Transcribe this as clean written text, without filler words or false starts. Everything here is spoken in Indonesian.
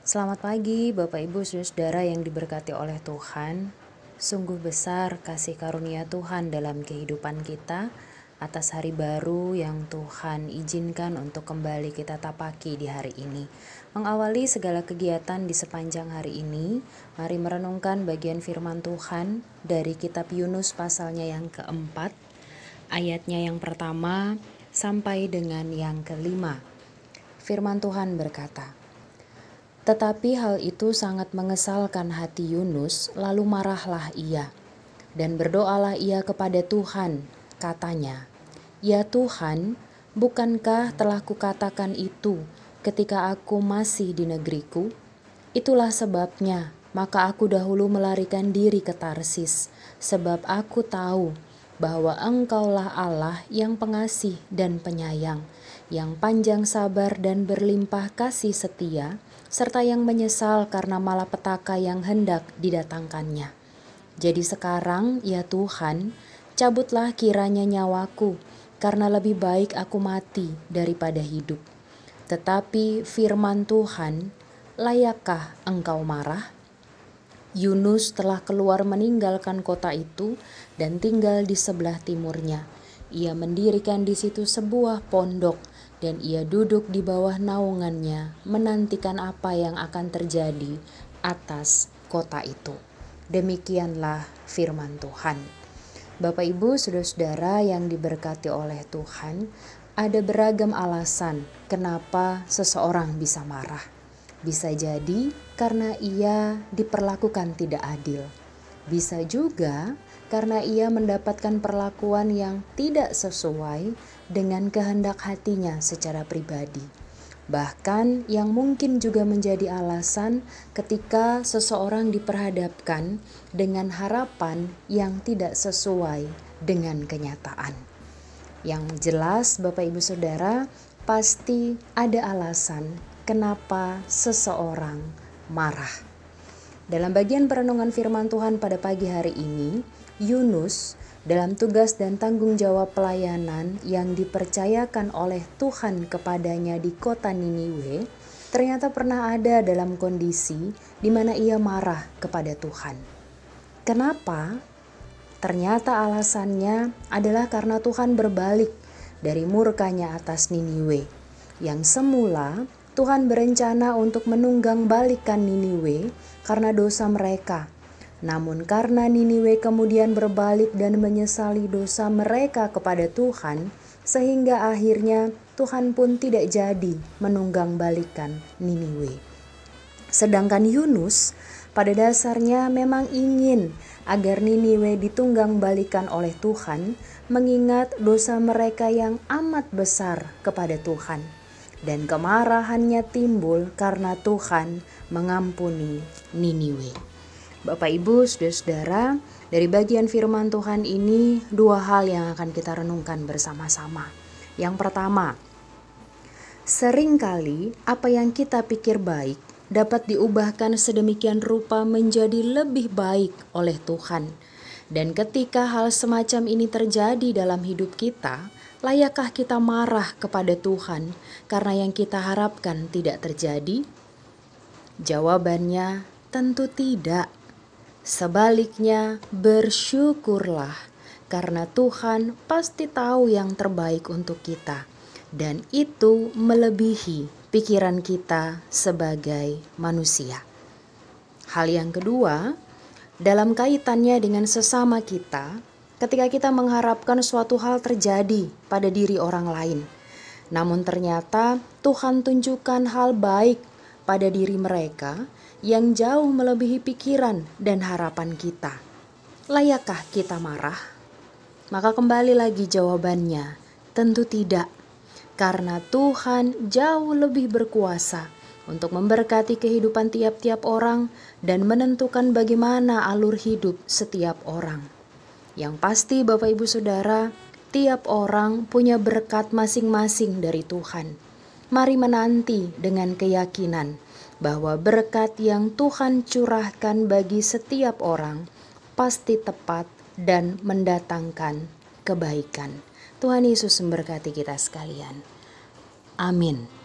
Selamat pagi Bapak Ibu Saudara yang diberkati oleh Tuhan. Sungguh besar kasih karunia Tuhan dalam kehidupan kita atas hari baru yang Tuhan izinkan untuk kembali kita tapaki di hari ini. Mengawali segala kegiatan di sepanjang hari ini, mari merenungkan bagian firman Tuhan dari kitab Yunus pasalnya yang keempat, ayatnya yang pertama sampai dengan yang kelima. Firman Tuhan berkata, "Tetapi hal itu sangat mengesalkan hati Yunus, lalu marahlah ia. Dan berdoalah ia kepada Tuhan, katanya, 'Ya Tuhan, bukankah telah kukatakan itu ketika aku masih di negeriku? Itulah sebabnya, maka aku dahulu melarikan diri ke Tarsis, sebab aku tahu bahwa Engkaulah Allah yang pengasih dan penyayang, yang panjang sabar dan berlimpah kasih setia, serta yang menyesal karena malapetaka yang hendak didatangkannya. Jadi sekarang, ya Tuhan, cabutlah kiranya nyawaku, karena lebih baik aku mati daripada hidup.' Tetapi firman Tuhan, 'Layakkah engkau marah?' Yunus telah keluar meninggalkan kota itu dan tinggal di sebelah timurnya. Ia mendirikan di situ sebuah pondok dan ia duduk di bawah naungannya menantikan apa yang akan terjadi atas kota itu." Demikianlah firman Tuhan. Bapak Ibu Saudara-saudara yang diberkati oleh Tuhan, ada beragam alasan kenapa seseorang bisa marah. Bisa jadi karena ia diperlakukan tidak adil. Bisa juga karena ia mendapatkan perlakuan yang tidak sesuai dengan kehendak hatinya secara pribadi. Bahkan yang mungkin juga menjadi alasan ketika seseorang diperhadapkan dengan harapan yang tidak sesuai dengan kenyataan. Yang jelas Bapak Ibu Saudara, pasti ada alasan kenapa seseorang marah. Dalam bagian perenungan firman Tuhan pada pagi hari ini, Yunus dalam tugas dan tanggung jawab pelayanan yang dipercayakan oleh Tuhan kepadanya di kota Niniwe, ternyata pernah ada dalam kondisi di mana ia marah kepada Tuhan. Kenapa? Ternyata alasannya adalah karena Tuhan berbalik dari murkanya atas Niniwe, yang semula Tuhan berencana untuk menunggang balikan Niniwe karena dosa mereka. Namun karena Niniwe kemudian berbalik dan menyesali dosa mereka kepada Tuhan, sehingga akhirnya Tuhan pun tidak jadi menunggang balikan Niniwe. Sedangkan Yunus pada dasarnya memang ingin agar Niniwe ditunggang balikan oleh Tuhan, mengingat dosa mereka yang amat besar kepada Tuhan. Dan kemarahannya timbul karena Tuhan mengampuni Niniwe. Bapak Ibu Saudara-saudara, dari bagian firman Tuhan ini dua hal yang akan kita renungkan bersama-sama. Yang pertama, seringkali apa yang kita pikir baik dapat diubahkan sedemikian rupa menjadi lebih baik oleh Tuhan. Dan ketika hal semacam ini terjadi dalam hidup kita, layakkah kita marah kepada Tuhan karena yang kita harapkan tidak terjadi? Jawabannya tentu tidak. Sebaliknya, bersyukurlah karena Tuhan pasti tahu yang terbaik untuk kita, dan itu melebihi pikiran kita sebagai manusia. Hal yang kedua, dalam kaitannya dengan sesama kita, ketika kita mengharapkan suatu hal terjadi pada diri orang lain, namun ternyata Tuhan tunjukkan hal baik pada diri mereka yang jauh melebihi pikiran dan harapan kita. Layakkah kita marah? Maka kembali lagi jawabannya, tentu tidak. Karena Tuhan jauh lebih berkuasa untuk memberkati kehidupan tiap-tiap orang dan menentukan bagaimana alur hidup setiap orang. Yang pasti Bapak Ibu Saudara, tiap orang punya berkat masing-masing dari Tuhan. Mari menanti dengan keyakinan bahwa berkat yang Tuhan curahkan bagi setiap orang pasti tepat dan mendatangkan kebaikan. Tuhan Yesus memberkati kita sekalian. Amin.